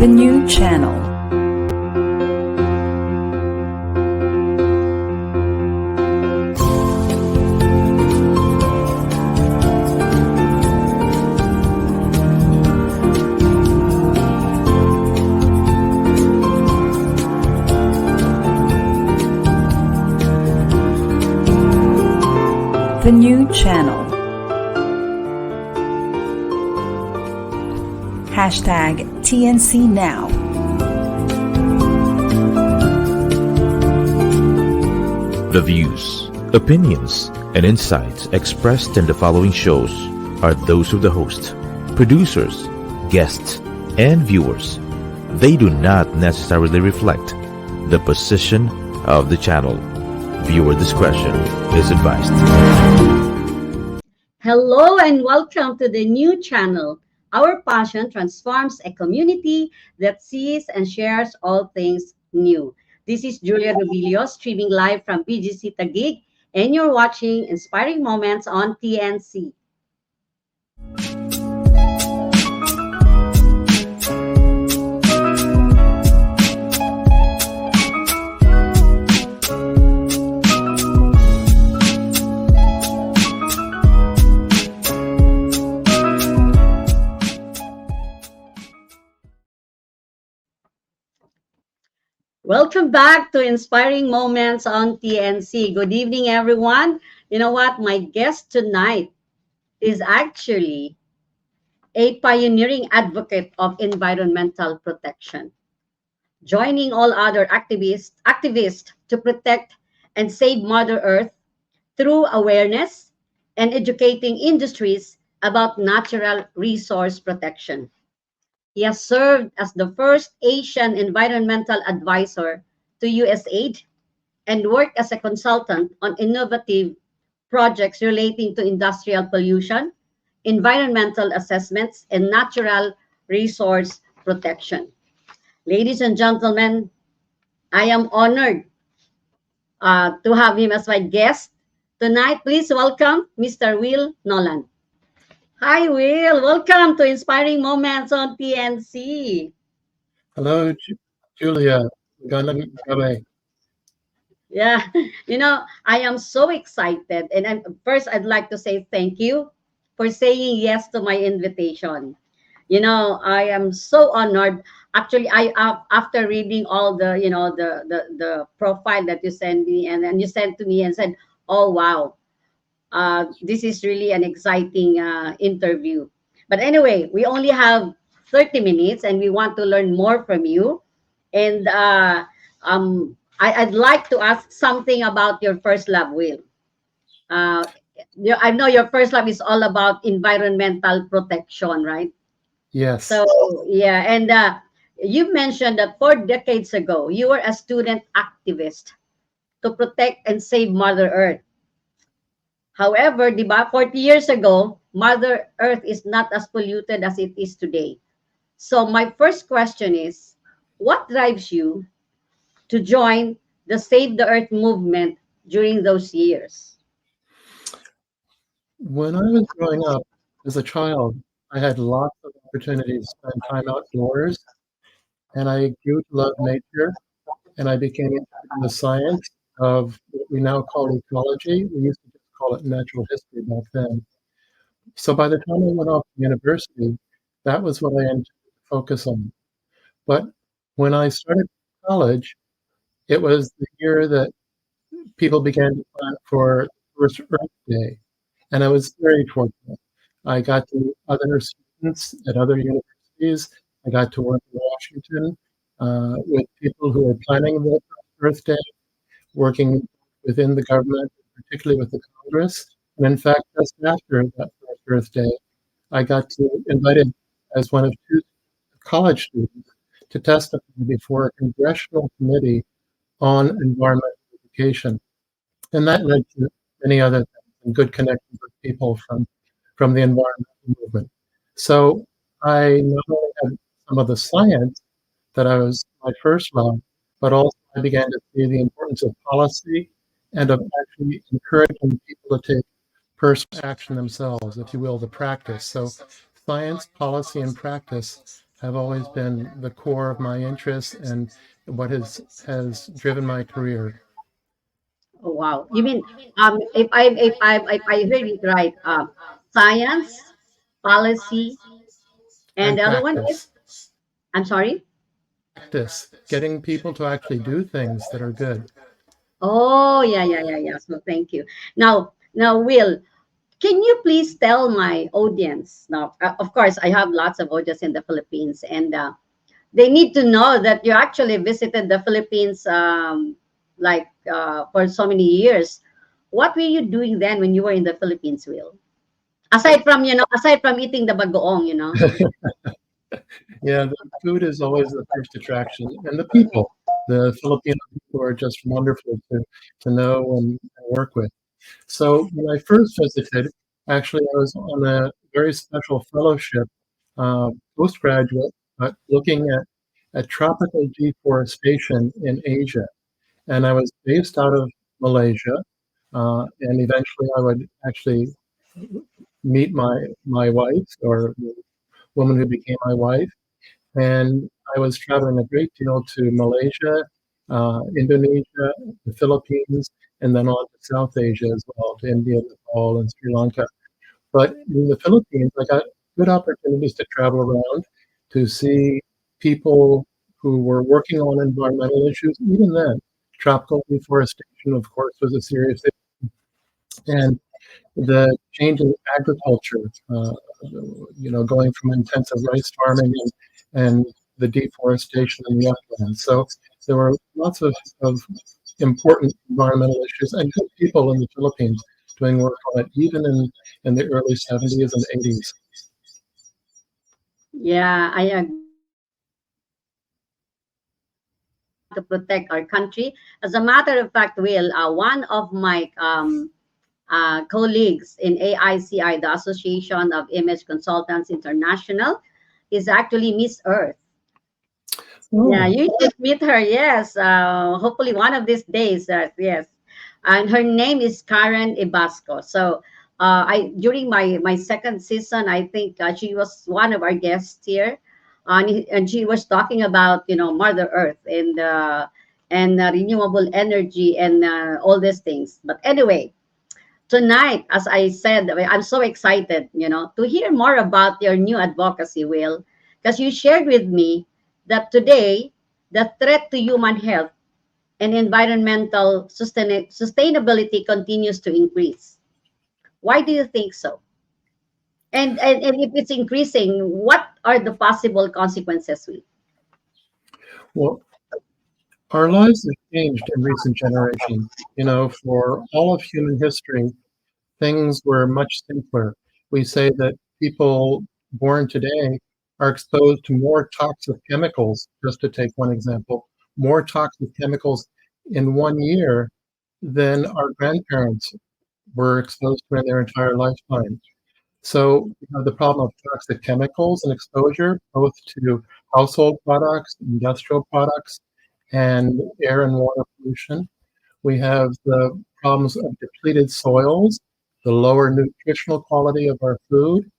The new channel. The new channel. Hashtag TNC Now. The views, opinions, and insights expressed in the following shows are those of the host, producers, guests, and viewers. They do not necessarily reflect the position of the channel. Viewer discretion is advised. Hello and welcome to the new channel. Our passion transforms a community that sees and shares all things new. This is Julia Robillos, streaming live from BGC Taguig, and you're watching Inspiring Moments on TNC. Welcome back to Inspiring Moments on TNC. Good evening, everyone. You know what? My guest tonight is actually a pioneering advocate of environmental protection, joining all other activists to protect and save Mother Earth through awareness and educating industries about natural resource protection. He has served as the first Asian environmental advisor to USAID and worked as a consultant on innovative projects relating to industrial pollution, environmental assessments, and natural resource protection. Ladies and gentlemen, I am honored to have him as my guest tonight. Please welcome Mr. Will Knowland. Hi, Will. Welcome to Inspiring Moments on TNC. Hello, Julia. Magandang gabi. Yeah, I am so excited. And first, I'd like to say thank you for saying yes to my invitation. I am so honored. Actually, after reading all the profile that you sent me, and then you sent to me and said, oh, wow. This is really an exciting interview. But anyway, we only have 30 minutes and we want to learn more from you. And I'd like to ask something about your first love, Will. I know your first love is all about environmental protection, right? Yes. So, yeah. And you mentioned that 4 decades ago, you were a student activist to protect and save Mother Earth. However, 40 years ago, Mother Earth is not as polluted as it is today. So my first question is, what drives you to join the Save the Earth movement during those years? When I was growing up as a child, I had lots of opportunities to spend time outdoors, and I grew to love nature, and I became interested in the science of what we now call ecology. We used to just call it natural history back then. So by the time I went off to university, that was what I intended to focus on. But when I started college, it was the year that people began to plan for First Earth Day. And I was very fortunate. I got to meet other students at other universities. I got to work in Washington with people who were planning the Earth Day, working within the government, particularly with the Congress. And in fact, just after that first Earth Day, I got invited as one of 2 college students to testify before a congressional committee on environmental education. And that led to many other things and good connections with people from the environmental movement. So I not only had some of the science that I was my first love, but also I began to see the importance of policy and of actually encouraging people to take personal action themselves, if you will, the practice. So science, policy, and practice have always been the core of my interests and what has driven my career. Oh, wow. You mean, if I heard it right, science, policy, and And the other one is, practice, I'm sorry. getting people to actually do things that are good. Oh, yeah, yeah, yeah, yeah. So thank you. Now, Will, can you please tell my audience? Now, of course, I have lots of audience in the Philippines, and they need to know that you actually visited the Philippines, for so many years. What were you doing then when you were in the Philippines, Will? Aside from eating the bagoong. Yeah, the food is always the first attraction, and the people. The Filipino people are just wonderful to know and work with. So when I first visited, actually, I was on a very special fellowship, postgraduate, looking at tropical deforestation in Asia. And I was based out of Malaysia, and eventually I would actually meet my wife, or the woman who became my wife. And I was traveling a great deal to Malaysia, Indonesia, the Philippines, and then on to South Asia as well, to India, Nepal, and Sri Lanka. But in the Philippines, I got good opportunities to travel around to see people who were working on environmental issues. Even then, tropical deforestation, of course, was a serious issue. And the change in agriculture, going from intensive rice farming and the deforestation in the uplands. So there were lots of important environmental issues and good people in the Philippines doing work on it, even in the early 70s and 80s. Yeah, I agree. To protect our country. As a matter of fact, Will, one of my colleagues in AICI, the Association of Image Consultants International, is actually Miss Earth. Yeah, Oh, you should meet her. Yes, hopefully one of these days. Yes, and her name is Karen Ibasco. So, I during my second season, I think she was one of our guests here, and she was talking about Mother Earth and renewable energy and all these things. But anyway, tonight, as I said, I'm so excited, to hear more about your new advocacy, Will, because you shared with me that today the threat to human health and environmental sustainability continues to increase. Why do you think so? And if it's increasing, what are the possible consequences, Will? well, our lives have changed in recent generations. For all of human history, things were much simpler. We say that people born today are exposed to more toxic chemicals, just to take one example, more toxic chemicals in 1 year than our grandparents were exposed to in their entire lifetime. So we have the problem of toxic chemicals and exposure, both to household products, industrial products, and air and water pollution. We have the problems of depleted soils, the lower nutritional quality of our food,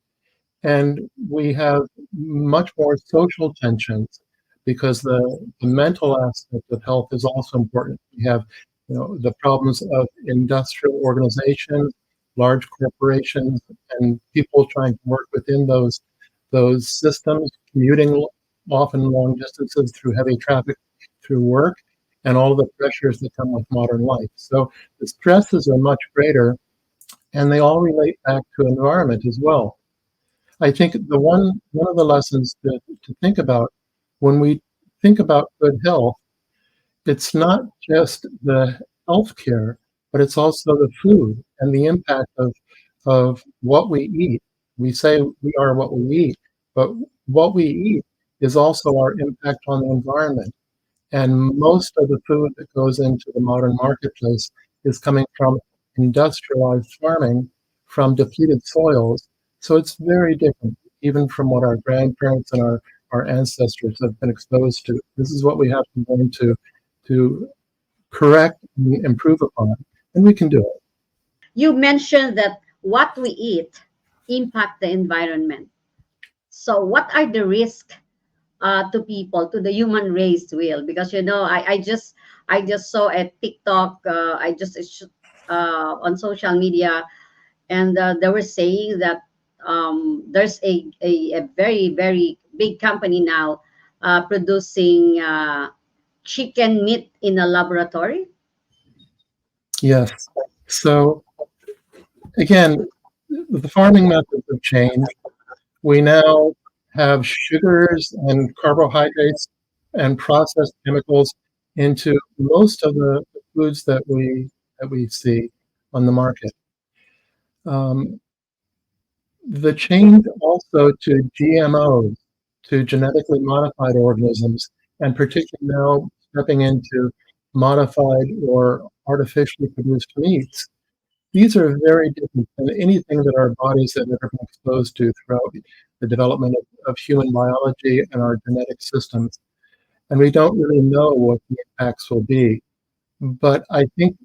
and we have much more social tensions because the mental aspect of health is also important. We have, the problems of industrial organizations, large corporations, and people trying to work within those systems, commuting often long distances through heavy traffic, through work, and all the pressures that come with modern life. So the stresses are much greater, and they all relate back to environment as well. I think the one of the lessons to think about when we think about good health, it's not just the healthcare, but it's also the food and the impact of what we eat. We say we are what we eat, but what we eat is also our impact on the environment. And most of the food that goes into the modern marketplace is coming from industrialized farming, from depleted soils. So it's very different, even from what our grandparents and our ancestors have been exposed to. This is what we have to learn to correct and improve upon, and we can do it. You mentioned that what we eat impact the environment. So what are the risks to people, to the human race, will, because I just saw a TikTok, on social media, and they were saying that there's a very very big company now producing chicken meat in a laboratory. Yes. So again, the farming methods have changed. We now have sugars and carbohydrates and processed chemicals into most of the foods that we see on the market. Um, the change also to GMOs, to genetically modified organisms, and particularly now stepping into modified or artificially produced meats. These are very different than anything that our bodies have ever been exposed to throughout the development of human biology and our genetic systems. And we don't really know what the impacts will be. But I think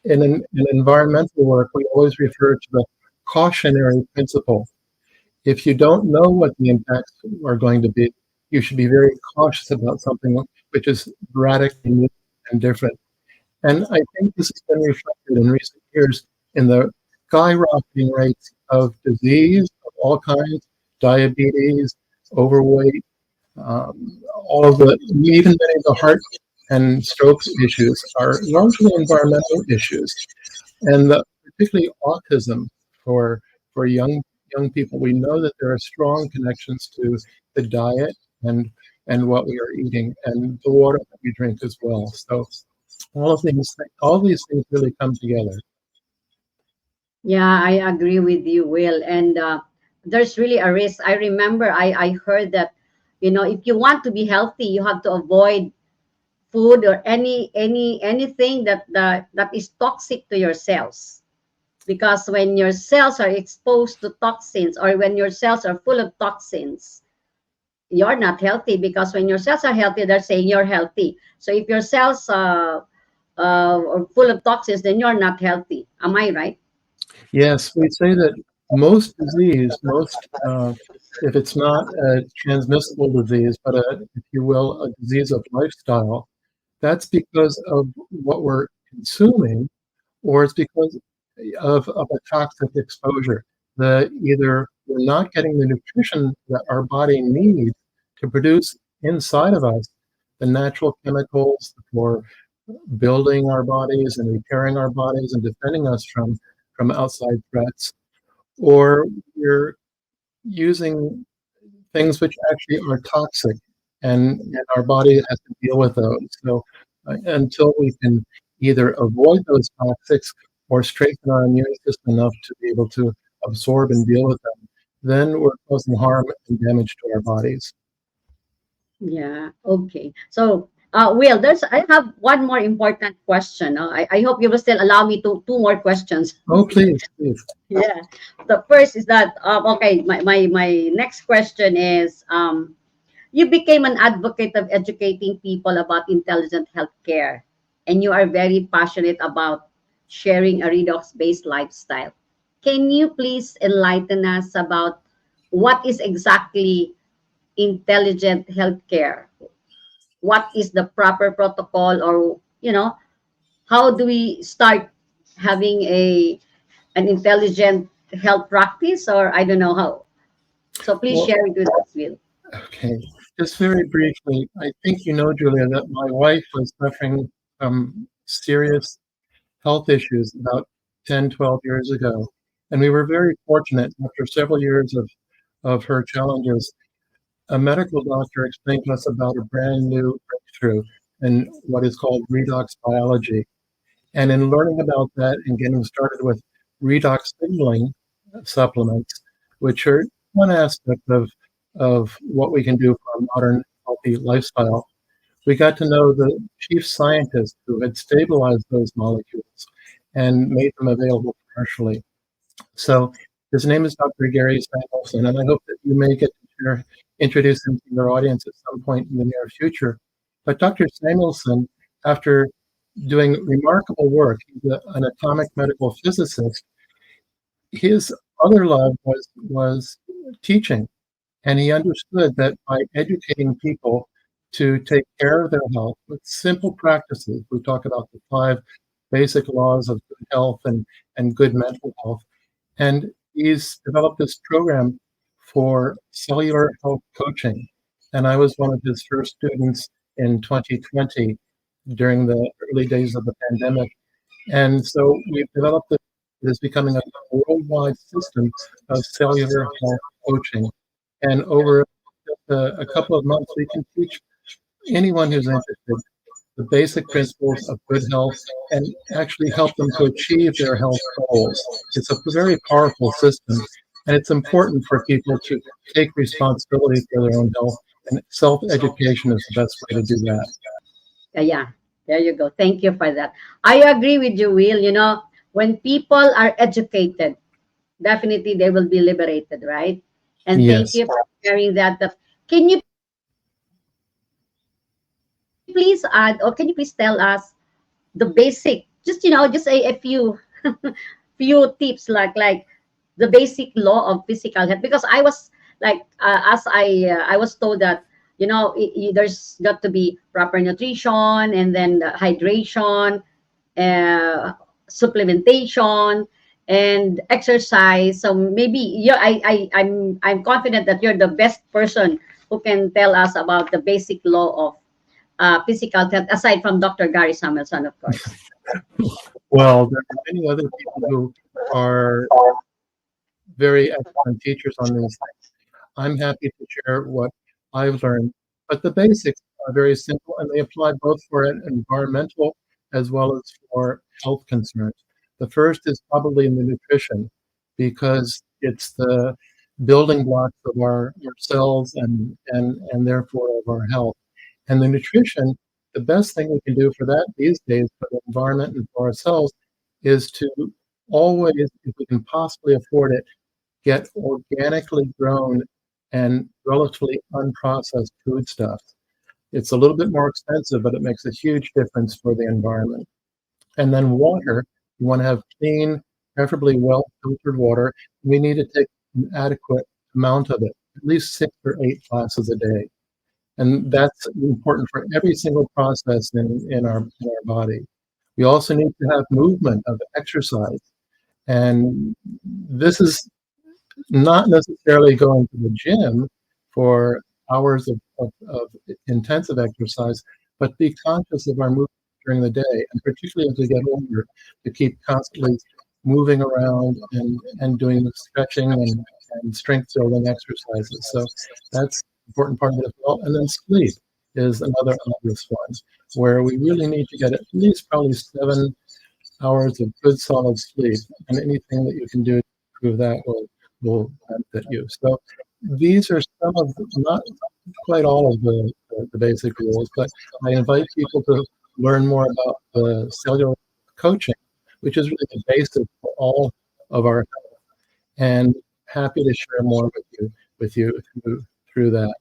in environmental work, we always refer to the cautionary principle. If you don't know what the impacts are going to be, you should be very cautious about something which is radically new and different. And I think this has been reflected in recent years in the skyrocketing rates of disease of all kinds, diabetes, overweight, all of the, even many of the heart and stroke issues are largely environmental issues. And particularly autism for young people, we know that there are strong connections to the diet and what we are eating and the water that we drink as well. So all these things really come together. Yeah, I agree with you, Will. And there's really a risk. I remember I heard that, if you want to be healthy, you have to avoid food or anything that is toxic to your cells. Because when your cells are exposed to toxins, or when your cells are full of toxins, you're not healthy. Because when your cells are healthy, they're saying you're healthy. So if your cells are full of toxins, then you're not healthy. Am I right? Yes, we say that most disease, if it's not a transmissible disease, but if you will, a disease of lifestyle, that's because of what we're consuming, or it's because of a toxic exposure. Either we're not getting the nutrition that our body needs to produce inside of us, the natural chemicals for building our bodies and repairing our bodies and defending us from outside threats, or we're using things which actually are toxic, and our body has to deal with those. So until we can either avoid those toxics or strengthen our immune system enough to be able to absorb and deal with them, then we're causing harm and damage to our bodies. Yeah. Okay. So, Will, I have one more important question. I hope you will still allow me two more questions. Oh, please, please. Yeah. The first is that, okay, my next question is, you became an advocate of educating people about intelligent healthcare, and you are very passionate about sharing a redox-based lifestyle. Can you please enlighten us about what is exactly intelligent healthcare? What is the proper protocol, or how do we start having an intelligent health practice, or I don't know how. So please Well, share it with us, Will. okay. Just very briefly, I think you know, Julia, that my wife was suffering from serious health issues about 10, 12 years ago. And we were very fortunate after several years of her challenges. A medical doctor explained to us about a brand new breakthrough in what is called redox biology. And in learning about that and getting started with redox signaling supplements, which are one aspect of what we can do for a modern healthy lifestyle, we got to know the chief scientist who had stabilized those molecules and made them available commercially. So his name is Dr. Gary Samuelson, and I hope that you may get to introduce him to your audience at some point in the near future. But Dr. Samuelson, after doing remarkable work, he's an atomic medical physicist. His other love was teaching, And he understood that by educating people to take care of their health with simple practices, we talk about the 5 basic laws of good health and good mental health. And he's developed this program for cellular health coaching. And I was one of his first students in 2020 during the early days of the pandemic. And so we've developed it. It is becoming a worldwide system of cellular health coaching. And over a couple of months, we can teach anyone who's interested the basic principles of good health and actually help them to achieve their health goals. It's a very powerful system, and it's important for people to take responsibility for their own health, and self-education is the best way to do that. Yeah, there you go. Thank you for that. I agree with you, Will. When people are educated, definitely they will be liberated, right? And thank Yes. you for sharing that. Can you please add, or can you please tell us the basic, just a few few tips, like the basic law of physical health? Because I was like, as I was told that, there's got to be proper nutrition, and then the hydration, uh, supplementation, and exercise. So maybe, yeah, I'm confident that you're the best person who can tell us about the basic law of physical health, aside from Dr. Gary Samuelson, of course. Well, there are many other people who are very excellent teachers on these things. I'm happy to share what I've learned, but the basics are very simple and they apply both for environmental as well as for health concerns. The first is probably in the nutrition, because it's the building blocks of our cells and therefore of our health. And the nutrition, the best thing we can do for that these days for the environment and for ourselves is to always, if we can possibly afford it, get organically grown and relatively unprocessed foodstuffs. It's a little bit more expensive, but it makes a huge difference for the environment. And then water, you want to have clean, preferably well-filtered water. We need to take an adequate amount of it, at least 6 or 8 glasses a day. And that's important for every single process in our body. We also need to have movement of exercise. And this is not necessarily going to the gym for hours of intensive exercise, but be conscious of our movement during the day, and particularly as we get older, to keep constantly moving around and doing the stretching and strength building exercises. So that's an important part of it as well. And then sleep is another obvious one, where we really need to get at least probably 7 hours of good solid sleep, and anything that you can do to improve that will benefit you. So these are some of, not quite all of the basic rules, but I invite people to learn more about the cellular coaching, which is really the basis for all of our health, and happy to share more with you through that.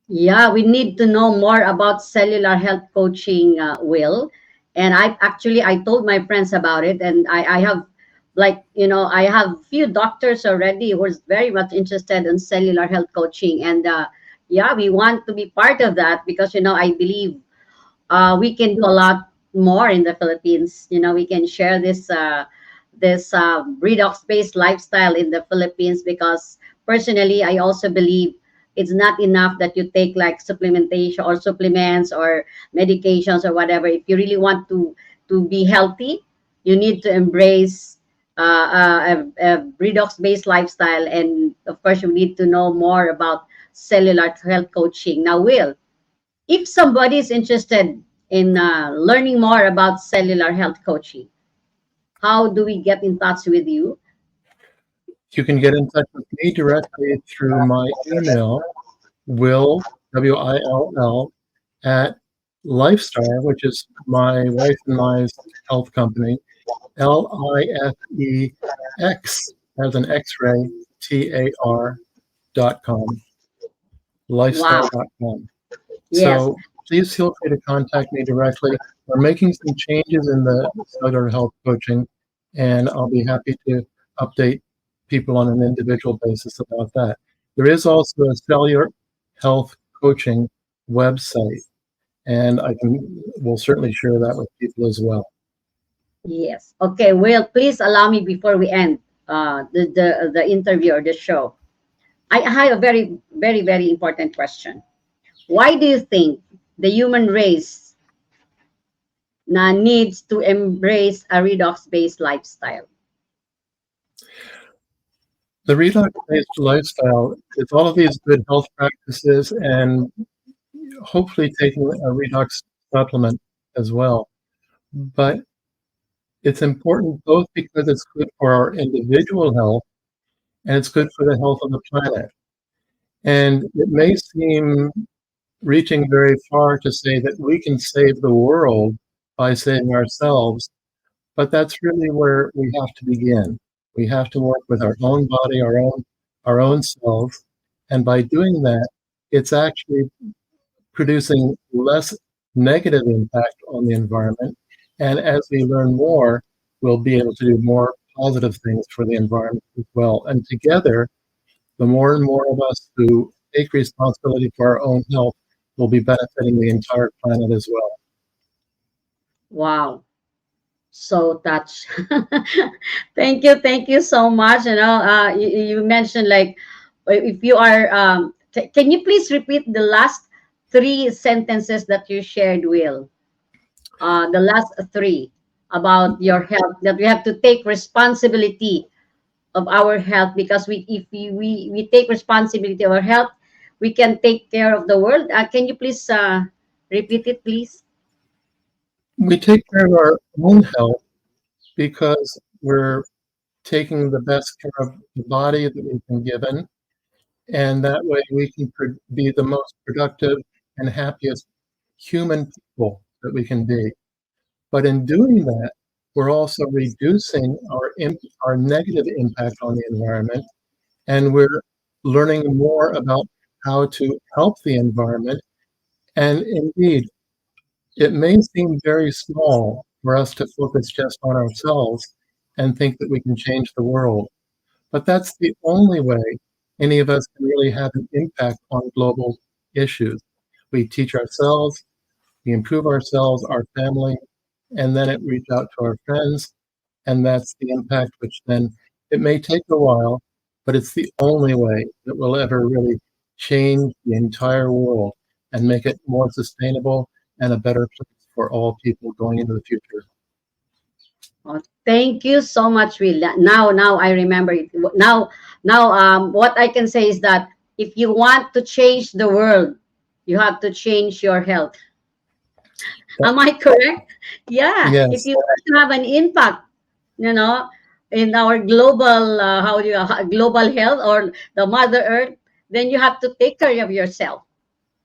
Yeah, we need to know more about cellular health coaching, Will. And I told my friends about it, and I have, like, I have few doctors already who are very much interested in cellular health coaching. And yeah, we want to be part of that, because, I believe we can do a lot more in the Philippines. We can share this redox-based lifestyle in the Philippines, because personally, I also believe it's not enough that you take like supplementation or supplements or medications or whatever. If you really want to be healthy, you need to embrace a redox-based lifestyle, and of course, you need to know more about cellular health coaching. Now, Will, if somebody is interested in learning more about cellular health coaching, how do we get in touch with you? You can get in touch with me directly through my email, Will, Will, at Lifestar, which is my wife and my health company, LIFEX as an X-ray, TAR.com, Wow. lifestar.com. Yes. So please feel free to contact me directly. We're making some changes in the cellular health coaching, and I'll be happy to update people on an individual basis about that. There is also a cellular health coaching website, and we'll certainly share that with people as well. Yes. Okay. Well, please allow me before we end the interview or the show. I have a very important question. Why do you think the human race needs to embrace a redox-based lifestyle? The redox-based lifestyle is all of these good health practices and hopefully taking a redox supplement as well. But it's important both because it's good for our individual health and it's good for the health of the planet. And it may seem reaching very far to say that we can save the world by saving ourselves, but that's really where we have to begin. We have to work with our own body, our own selves, and by doing that, it's actually producing less negative impact on the environment. And as we learn more, we'll be able to do more positive things for the environment as well. And together, the more and more of us who take responsibility for our own health will be benefiting the entire planet as well. Wow. So touched. Thank you so much. You mentioned like if you are can you please repeat the last three sentences that you shared, Will? The last three about your health, that we have to take responsibility of our health, because we take responsibility of our health, we can take care of the world. Can you please repeat it, please? We take care of our own health because we're taking the best care of the body that we've been given, and that way we can be the most productive and happiest human people that we can be. But in doing that, we're also reducing our negative impact on the environment, and we're learning more about how to help the environment. And indeed, it may seem very small for us to focus just on ourselves and think that we can change the world, but that's the only way any of us can really have an impact on global issues. We teach ourselves, we improve ourselves, our family, and then it reach out to our friends, and that's the impact, which then it may take a while, but it's the only way that we'll ever really change the entire world and make it more sustainable and a better place for all people going into the future. Oh, thank you so much, Will. Now I remember it. What I can say is that if you want to change the world, you have to change your health. Am I correct? Yeah. If Yes, you want to have an impact, you know, in our global global health or the Mother Earth, then you have to take care of yourself.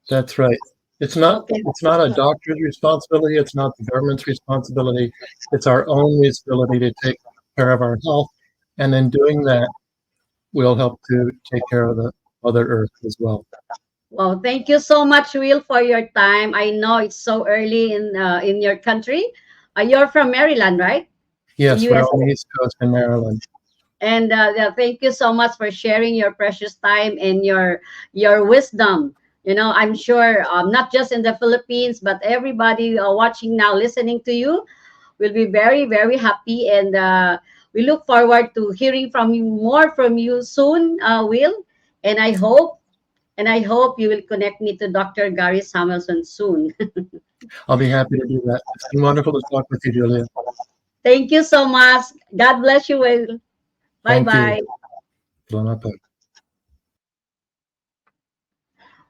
that's right. It's not Okay. a doctor's responsibility, it's not the government's responsibility, it's our own responsibility to take care of our health, and in doing that, we'll help to take care of the Mother Earth as well. Well, thank you so much, Will, for your time. I know it's so early in your country. You're from Maryland, right? Yes, we're USA. on the East Coast in Maryland. And yeah, thank you so much for sharing your precious time and your wisdom. I'm sure not just in the Philippines, but everybody watching now, listening to you, will be very happy. And we look forward to hearing from you more from you soon, Will. And I hope you will connect me to Dr. Gary Samuelson soon. I'll be happy to do that. It's been wonderful to talk with you, Julia. Thank you so much. God bless you, Will. Bye Thank you. bye. Salamat po.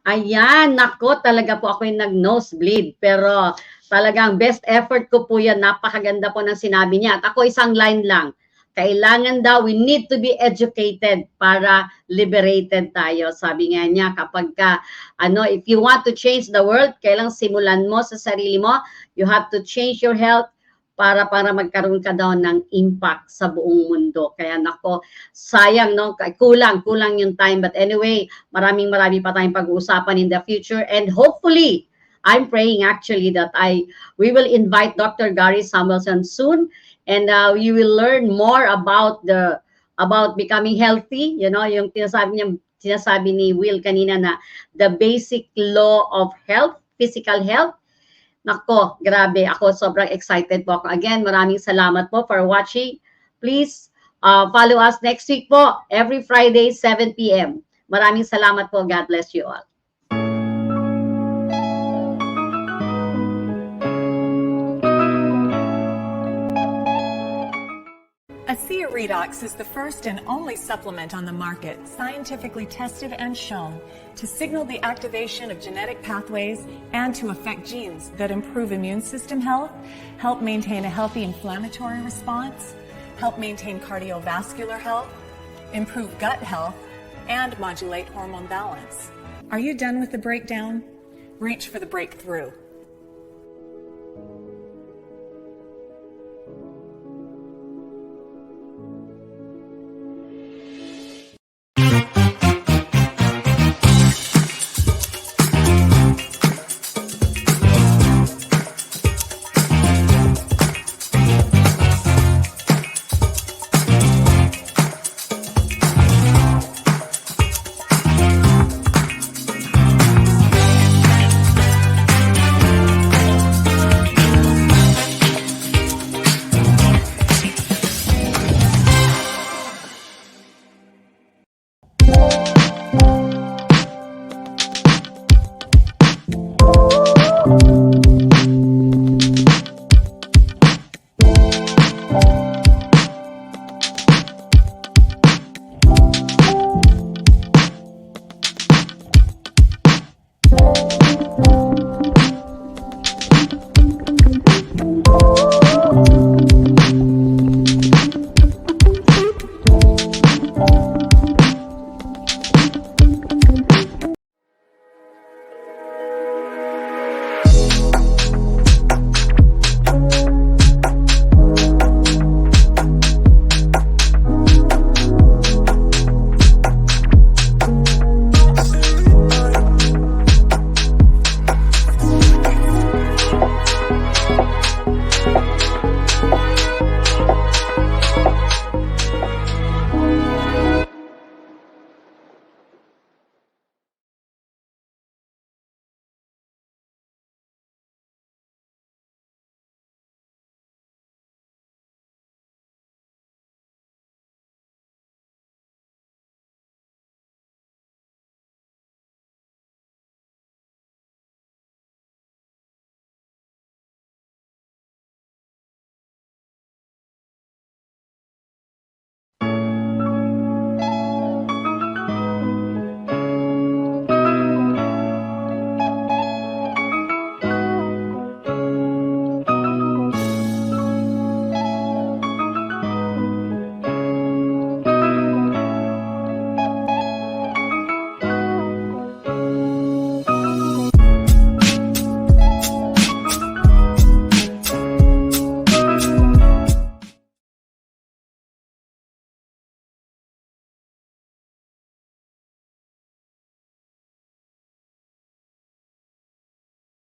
Ayan, nako, talaga po ako yung nag-nosebleed. Pero talagang best effort ko po yan. Napakaganda po ng sinabi niya. At ako isang line lang. Kailangan daw, we need to be educated para liberated tayo. Sabi nga niya, kapag ka, if you want to change the world, kailangan simulan mo sa sarili mo. You have to change your health para magkaroon ka daw ng impact sa buong mundo. Kaya nako, sayang, no? Kulang yung time. But anyway, marami pa tayong pag-uusapan in the future. And hopefully, I'm praying actually that we will invite Dr. Gary Samuelson soon, and you will learn more about becoming healthy. Yung tinasabi niya, sinasabi ni Will kanina na the basic law of health, physical health. Nako, grabe. Ako sobrang excited po ako. Again, maraming salamat po for watching. Please follow us next week po, every Friday, 7 p.m. Maraming salamat po. God bless you all. ASEA Redox is the first and only supplement on the market scientifically tested and shown to signal the activation of genetic pathways and to affect genes that improve immune system health, help maintain a healthy inflammatory response, help maintain cardiovascular health, improve gut health, and modulate hormone balance. Are you done with the breakdown? Reach for the breakthrough.